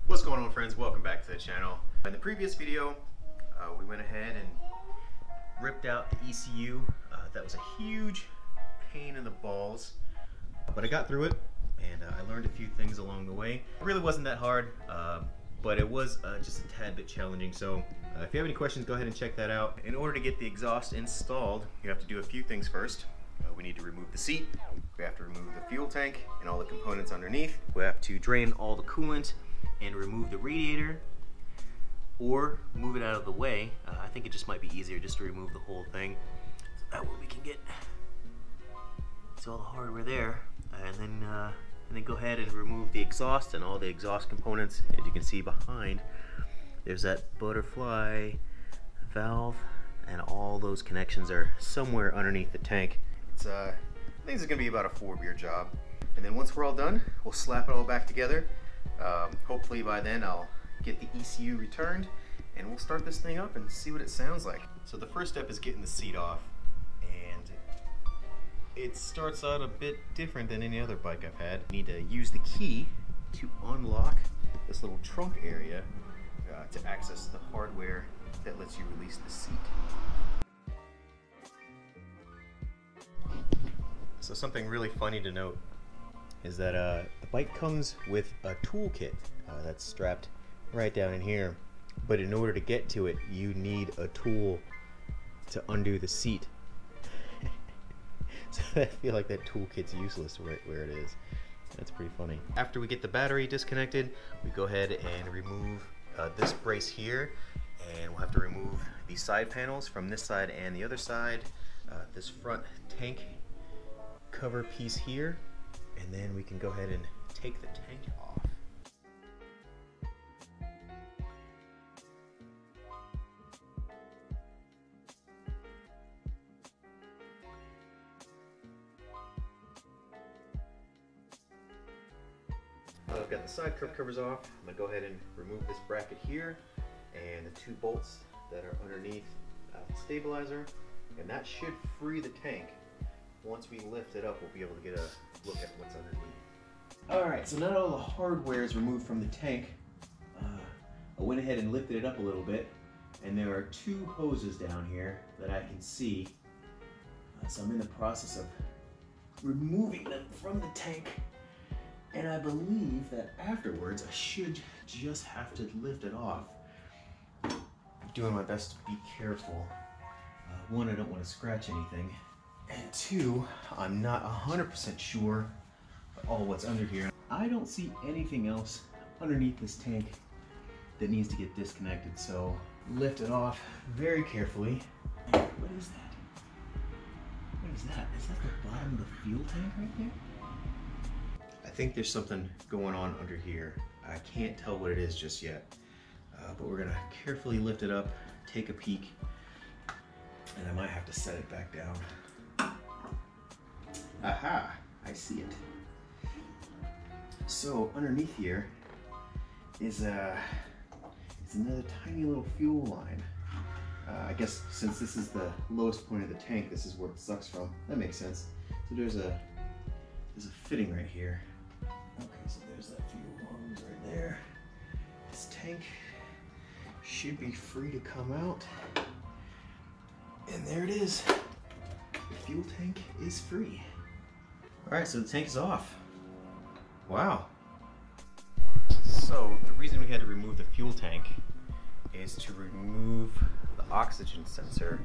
What's going on, friends? Welcome back to the channel. In the previous video, we went ahead and ripped out the ECU. That was a huge pain in the balls, but I got through it, and I learned a few things along the way. It really wasn't that hard, but it was just a tad bit challenging. So if you have any questions, go ahead and check that out. In order to get the exhaust installed, you have to do a few things first. We need to remove the seat, we have to remove the fuel tank and all the components underneath. We have to drain all the coolant and remove the radiator, or move it out of the way. I think it just might be easier just to remove the whole thing, so that way we can get to all the hardware there, and then go ahead and remove the exhaust and all the exhaust components. As you can see behind, there's that butterfly valve, and all those connections are somewhere underneath the tank. It's I think it's gonna be about a 4-beer job, and then once we're all done, we'll slap it all back together. Hopefully by then I'll get the ECU returned and we'll start this thing up and see what it sounds like. So the first step is getting the seat off, and it starts out a bit different than any other bike I've had. You need to use the key to unlock this little trunk area to access the hardware that lets you release the seat. So something really funny to note is that the bike comes with a toolkit that's strapped right down in here, but in order to get to it, you need a tool to undo the seat. So I feel like that toolkit's useless right where it is. That's pretty funny. After we get the battery disconnected, we go ahead and remove this brace here, and we'll have to remove the side panels from this side and the other side, this front tank cover piece here, and then we can go ahead and take the tank off. I've got the side curb covers off. I'm gonna go ahead and remove this bracket here and the 2 bolts that are underneath the stabilizer, and that should free the tank. Once we lift it up, we'll be able to get a look at what's underneath. Alright, so now that all the hardware is removed from the tank, I went ahead and lifted it up a little bit, and there are 2 hoses down here that I can see. So I'm in the process of removing them from the tank, and I believe that afterwards I should just have to lift it off. I'm doing my best to be careful. 1, I don't want to scratch anything. And 2, I'm not 100% sure all what's under here. I don't see anything else underneath this tank that needs to get disconnected, so lift it off very carefully. What is that? What is that? Is that the bottom of the fuel tank right there? I think there's something going on under here. I can't tell what it is just yet, but we're gonna carefully lift it up, take a peek, and I might have to set it back down. Aha, I see it. So underneath here is another tiny little fuel line. I guess since this is the lowest point of the tank, this is where it sucks from. That makes sense. So there's a fitting right here. Okay, so there's that fuel hose right there. This tank should be free to come out. And there it is. The fuel tank is free. Alright, so the tank is off. Wow. So the reason we had to remove the fuel tank is to remove the oxygen sensor,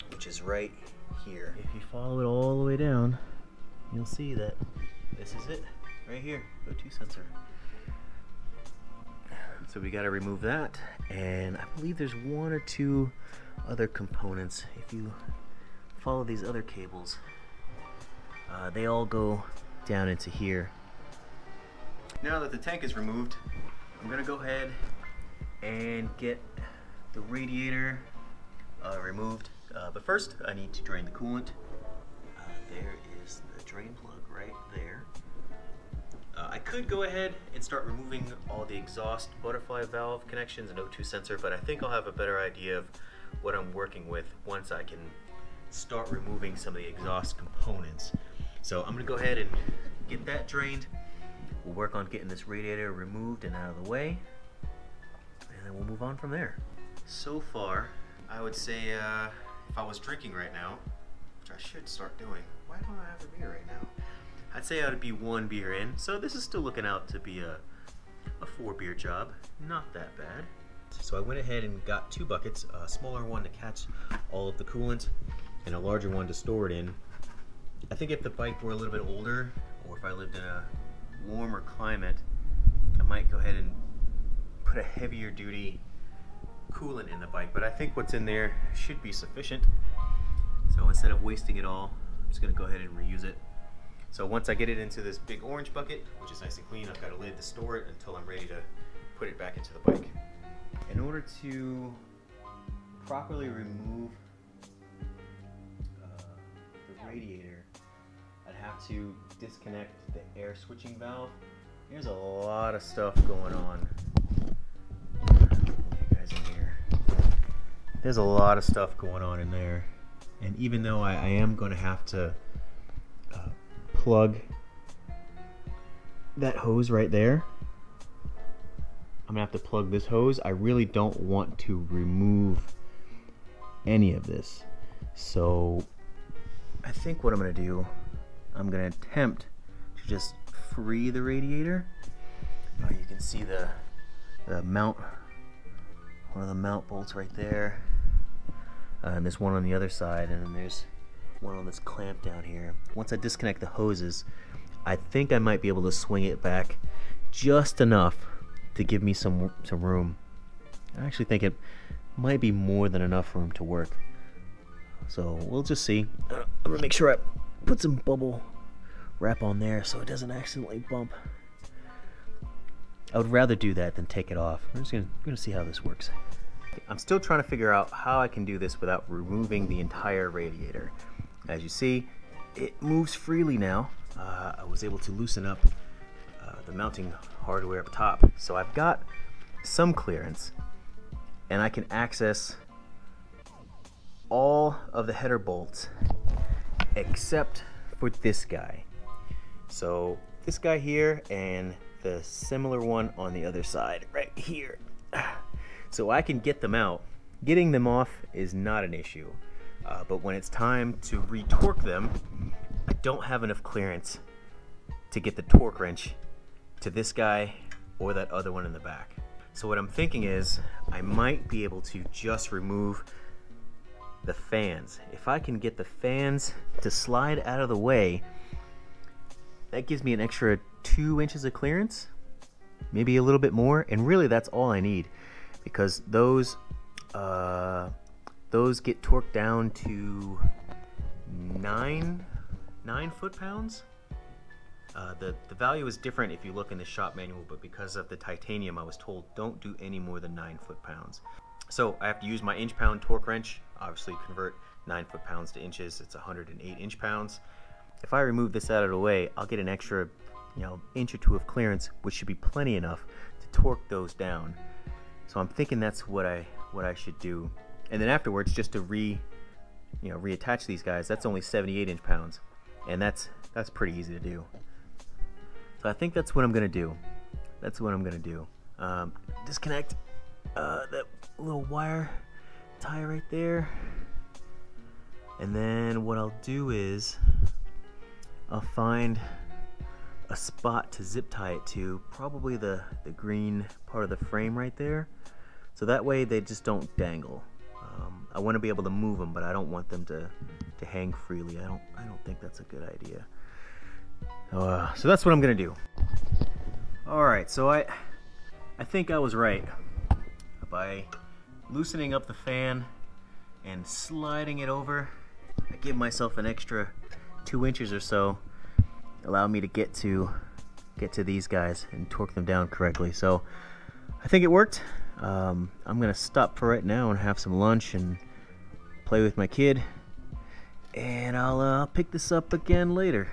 which is right here. If you follow it all the way down, you'll see that this is it, right here, O2 sensor. So we got to remove that, and I believe there's 1 or 2 other components. If you follow these other cables, they all go down into here. Now that the tank is removed, I'm gonna go ahead and get the radiator removed. But first, I need to drain the coolant. There is the drain plug right there. I could go ahead and start removing all the exhaust butterfly valve connections and O2 sensor, but I think I'll have a better idea of what I'm working with once I can start removing some of the exhaust components. So I'm gonna go ahead and get that drained, We'll work on getting this radiator removed and out of the way, and then we'll move on from there. So far, I would say if I was drinking right now, which I should start doing. Why don't I have a beer right now? I'd say I would be 1 beer in, so this is still looking out to be a 4 beer job. Not that bad. So I went ahead and got 2 buckets, a smaller one to catch all of the coolant and a larger one to store it in. I think if the bike were a little bit older, or if I lived in a warmer climate, I might go ahead and put a heavier duty coolant in the bike, but I think what's in there should be sufficient. So instead of wasting it all, I'm just going to go ahead and reuse it. So once I get it into this big orange bucket, which is nice and clean, I've got a lid to store it until I'm ready to put it back into the bike. In order to properly remove the radiator, I'd have to disconnect the air switching valve. There's a lot of stuff going on. You guys in here. There's a lot of stuff going on in there, and even though I am going to have to plug that hose right there, I'm gonna have to plug this hose. I really don't want to remove any of this, so I think what I'm gonna do, I'm gonna attempt to just free the radiator. You can see the mount, one of the mount bolts right there, and there's one on the other side, and then there's one on this clamp down here. Once I disconnect the hoses, I think I might be able to swing it back just enough to give me some room. I actually think it might be more than enough room to work. So we'll just see. I'm gonna make sure I put some bubble wrap on there so it doesn't accidentally bump. I would rather do that than take it off. I'm just gonna see how this works. I'm still trying to figure out how I can do this without removing the entire radiator. As you see, it moves freely now. I was able to loosen up the mounting hardware up top, so I've got some clearance, and I can access all of the header bolts except for this guy. So this guy here and the similar one on the other side right here. So I can get them out. Getting them off is not an issue, but when it's time to re-torque them, I don't have enough clearance to get the torque wrench to this guy or that other one in the back. So what I'm thinking is I might be able to just remove the fans. If I can get the fans to slide out of the way, that gives me an extra 2 inches of clearance, maybe a little bit more, and really that's all I need, because those get torqued down to 9 foot-pounds. The value is different if you look in the shop manual, but because of the titanium, I was told don't do any more than 9 foot-pounds. So I have to use my inch-pound torque wrench. Obviously convert 9 foot-pounds to inches, it's 108 inch-pounds. If I remove this out of the way, I'll get an extra, inch or 2 of clearance, which should be plenty enough to torque those down. So I'm thinking that's what I should do. And then afterwards, just to reattach these guys, that's only 78 inch-pounds, and that's pretty easy to do. So I think that's what I'm gonna do. Disconnect that little wire tie right there, and then what I'll do is I'll find a spot to zip tie it to, probably the green part of the frame right there, so that way they just don't dangle. I want to be able to move them, but I don't want them to hang freely. I don't think that's a good idea. So that's what I'm gonna do. Alright, so I think I was right. By loosening up the fan and sliding it over, I give myself an extra 2 inches or so, allow me to get to these guys and torque them down correctly. So I think it worked. I'm gonna stop for right now and have some lunch and play with my kid, and I'll pick this up again later.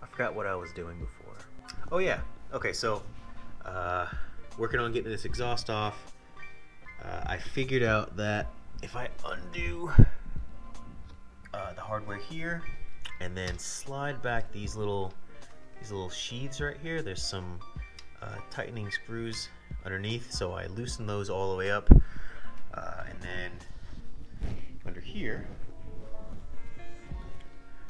I forgot what I was doing before. Oh yeah, okay, so working on getting this exhaust off. I figured out that if I undo the hardware here and then slide back these little these little sheaths right here. There's some tightening screws underneath, so I loosened those all the way up. And then under here,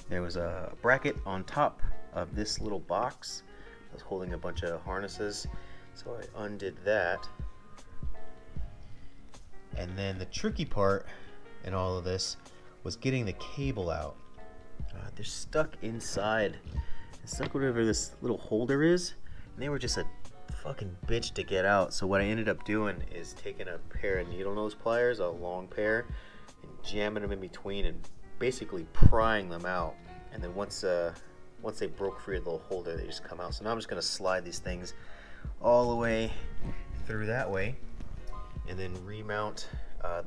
there was a bracket on top of this little box. I was holding a bunch of harnesses, so I undid that. And then the tricky part in all of this was getting the cable out. They're stuck inside. It's stuck whatever this little holder is, and they were just a fucking bitch to get out. So what I ended up doing is taking a pair of needle nose pliers, a long pair, and jamming them in between and basically prying them out. And then once they broke free of the little holder, they just come out. So now I'm just gonna slide these things all the way through that way, and then remount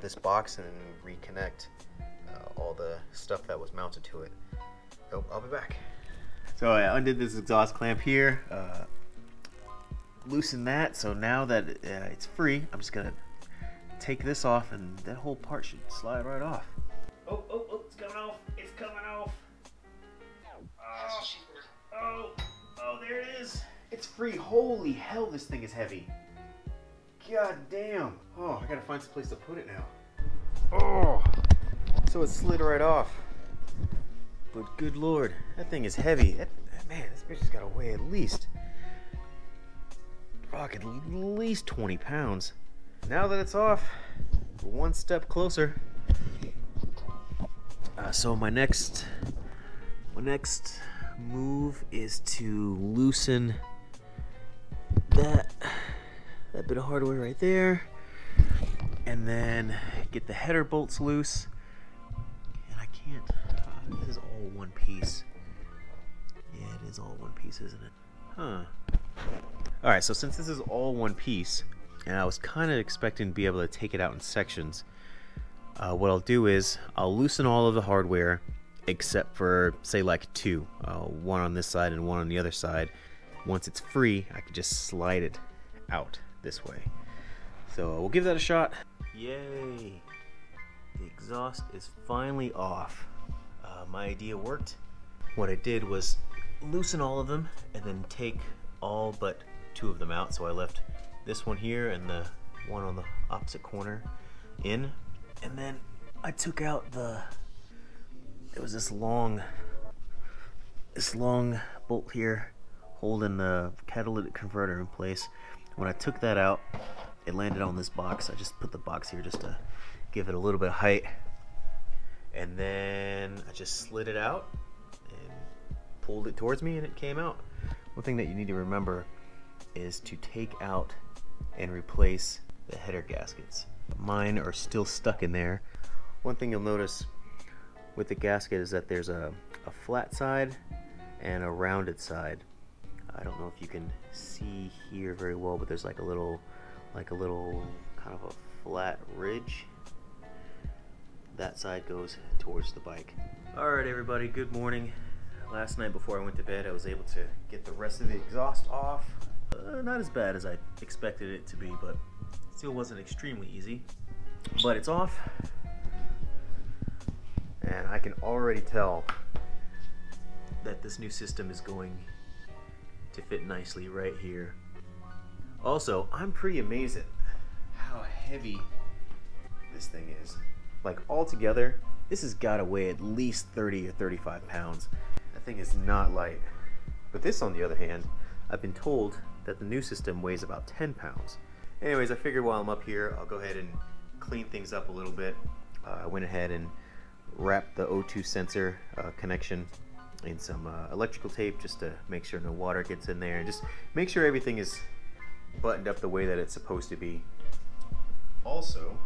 this box and reconnect all the stuff that was mounted to it. So I'll be back. So I undid this exhaust clamp here, loosen that, so now that it's free, I'm just gonna take this off and that whole part should slide right off. Oh, it's coming off, it's coming off. Oh, there it is. It's free. Holy hell, this thing is heavy. God damn. Oh, I gotta find some place to put it now. Oh, so it slid right off. But good lord, that thing is heavy. Man, this bitch has gotta weigh at least, fuck, at least 20 pounds. Now that it's off, we're one step closer. So my next move is to loosen that bit of hardware right there, and then get the header bolts loose. And I can't, this is all one piece. Yeah, it is all one piece, isn't it? Huh. Alright, so since this is all one piece, and I was kind of expecting to be able to take it out in sections, what I'll do is I'll loosen all of the hardware except for, say, like two, one on this side and one on the other side. Once it's free, I can just slide it out this way. So we'll give that a shot. Yay! The exhaust is finally off. My idea worked. What I did was loosen all of them and then take all but two of them out. So I left this one here and the one on the opposite corner in, and then I took out it was this long bolt here holding the catalytic converter in place. When I took that out, it landed on this box. I just put the box here just to give it a little bit of height, and then I just slid it out and pulled it towards me and it came out. One thing that you need to remember is to take out and replace the header gaskets. Mine are still stuck in there. One thing you'll notice with the gasket is that there's a flat side and a rounded side. I don't know if you can see here very well, but there's like a little kind of a flat ridge. That side goes towards the bike. Alright everybody, good morning. Last night before I went to bed, I was able to get the rest of the exhaust off. Not as bad as I expected it to be, but still wasn't extremely easy. But it's off, and I can already tell that this new system is going to fit nicely right here. Also, I'm pretty amazed at how heavy this thing is. Like, altogether, this has got to weigh at least 30 or 35 pounds. That thing is not light. But this, on the other hand, I've been told that the new system weighs about 10 pounds. Anyways, I figured while I'm up here, I'll go ahead and clean things up a little bit. I went ahead and wrapped the O2 sensor connection in some electrical tape just to make sure no water gets in there, and just make sure everything is buttoned up the way that it's supposed to be. Also,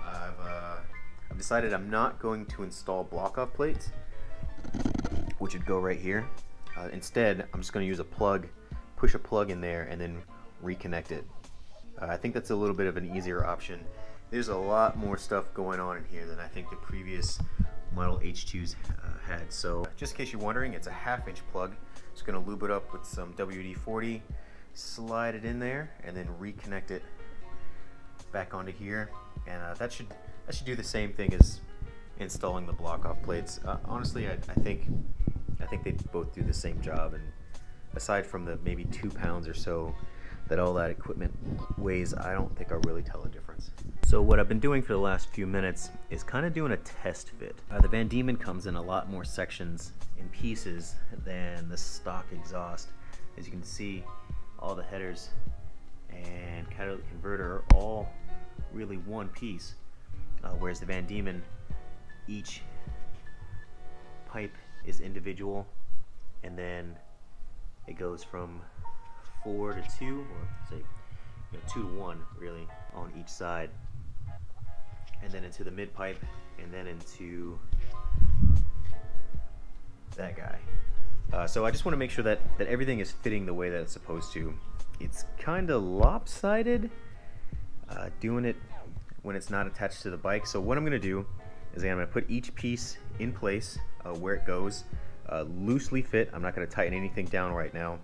I've decided I'm not going to install block-off plates, which would go right here. Instead, I'm just going to use a plug, push a plug in there, and then reconnect it. I think that's a little bit of an easier option. There's a lot more stuff going on in here than I think the previous Model H2s had. So just in case you're wondering, it's a 1/2-inch plug. Just going to lube it up with some WD-40, slide it in there, and then reconnect it back onto here. And that should do the same thing as installing the block-off plates. Honestly, I think I think they both do the same job, and aside from the maybe 2 pounds or so that all that equipment weighs, I don't think I'll really tell a difference. So what I've been doing for the last few minutes is kind of doing a test fit. The Vandemon comes in a lot more sections and pieces than the stock exhaust. As you can see, all the headers and catalytic converter are all really one piece, whereas the Vandemon, each pipe is individual, and then it goes from 4 to 2, or say 2 to 1 really on each side, and then into the mid pipe, and then into that guy. So I just want to make sure that everything is fitting the way that it's supposed to. It's kind of lopsided doing it when it's not attached to the bike. So what I'm going to do is I'm going to put each piece in place where it goes, loosely fit. I'm not going to tighten anything down right now.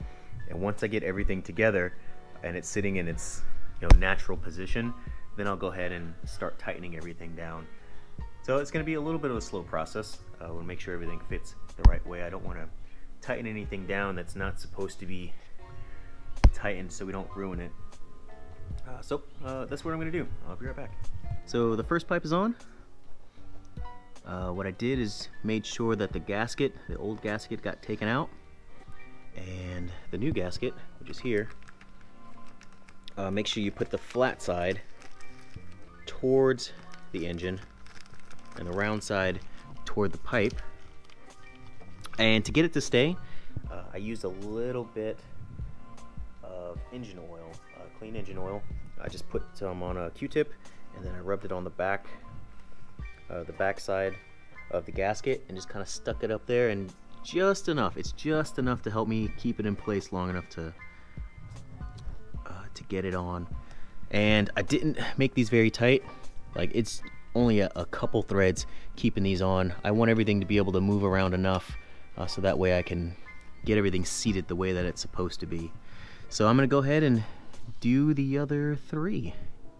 And once I get everything together and it's sitting in its natural position, then I'll go ahead and start tightening everything down. So it's going to be a little bit of a slow process. We'll make sure everything fits the right way. I don't want to tighten anything down that's not supposed to be tightened, so we don't ruin it. So that's what I'm going to do. I'll be right back. So the first pipe is on. What I did is made sure that the old gasket got taken out, and the new gasket, which is here, make sure you put the flat side towards the engine and the round side toward the pipe. And to get it to stay, I used a little bit of engine oil, clean engine oil. I just put some on a Q-tip, and then I rubbed it on the back side of the gasket, and just kind of stuck it up there, and just enough. It's just enough to help me keep it in place long enough to get it on. And I didn't make these very tight. Like, it's only a couple threads keeping these on. I want everything to be able to move around enough so that way I can get everything seated the way that it's supposed to be. So I'm gonna go ahead and do the other 3,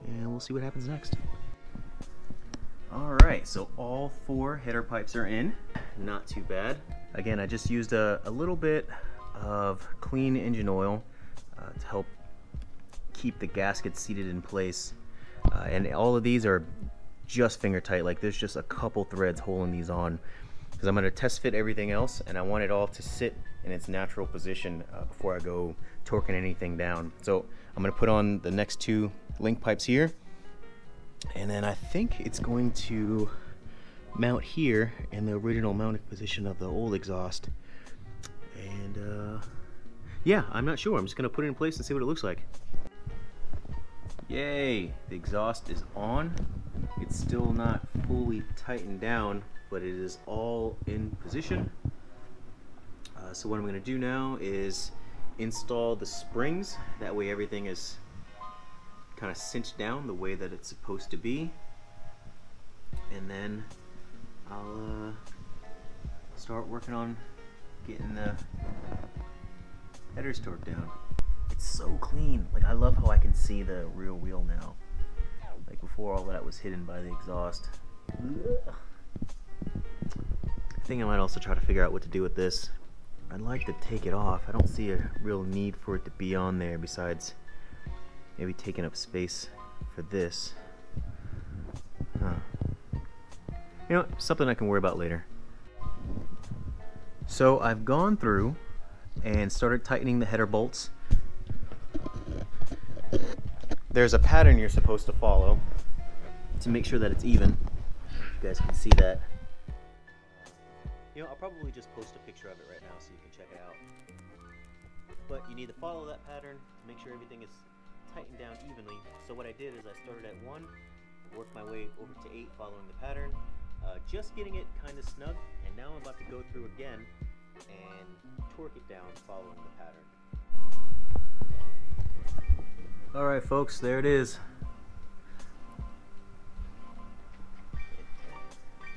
and we'll see what happens next. Alright, so all 4 header pipes are in. Not too bad. Again, I just used a little bit of clean engine oil to help keep the gaskets seated in place. And all of these are just finger tight. Like, there's just a couple threads holding these on, because I'm going to test fit everything else, and I want it all to sit in its natural position before I go torquing anything down. So I'm going to put on the next 2 link pipes here, and then I think it's going to mount here in the original mounting position of the old exhaust. And yeah, I'm not sure. I'm just going to put it in place and see what it looks like. Yay! The exhaust is on. It's still not fully tightened down, but it is all in position. So what I'm going to do now is install the springs. That way everything is kind of cinched down the way that it's supposed to be. And then I'll start working on getting the headers torqued down. It's so clean. Like, I love how I can see the rear wheel now. Like, before, all that was hidden by the exhaust. Ugh. I think I might also try to figure out what to do with this. I'd like to take it off. I don't see a real need for it to be on there, besides maybe taking up space for this. Huh. You know, something I can worry about later. So I've gone through and started tightening the header bolts. There's a pattern you're supposed to follow to make sure that it's even. You guys can see that. You know, I'll probably just post a picture of it right now so you can check it out. But you need to follow that pattern to make sure everything is tightened down evenly. So what I did is I started at 1, worked my way over to 8 following the pattern, just getting it kind of snug, and now I'm about to go through again and torque it down following the pattern. Alright folks, there it is.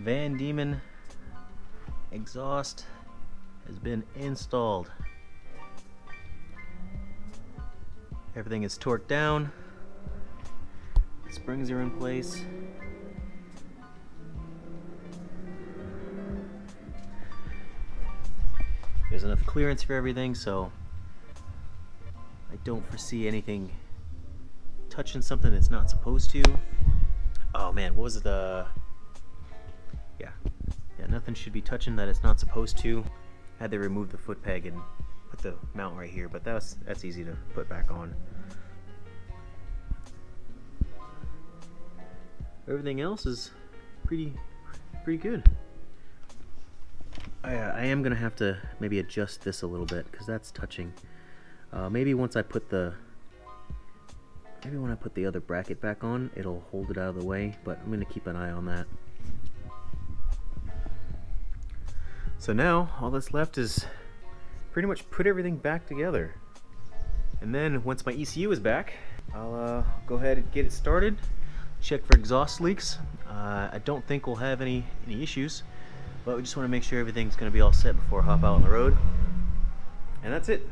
Vandemon exhaust has been installed. Everything is torqued down. Springs are in place. There's enough clearance for everything, so I don't foresee anything touching something that's not supposed to. Oh man, what was it? Yeah, nothing should be touching that it's not supposed to. Had to remove the foot peg and put the mount right here, but that's easy to put back on. Everything else is pretty good. I am gonna have to maybe adjust this a little bit because that's touching. Maybe once I put the when I put the other bracket back on, it'll hold it out of the way, but I'm gonna keep an eye on that. So now all that's left is pretty much put everything back together, and then once my ECU is back, I'll go ahead and get it started, check for exhaust leaks. I don't think we'll have any issues, but we just want to make sure everything's going to be all set before I hop out on the road. And that's it.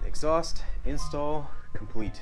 Exhaust install complete.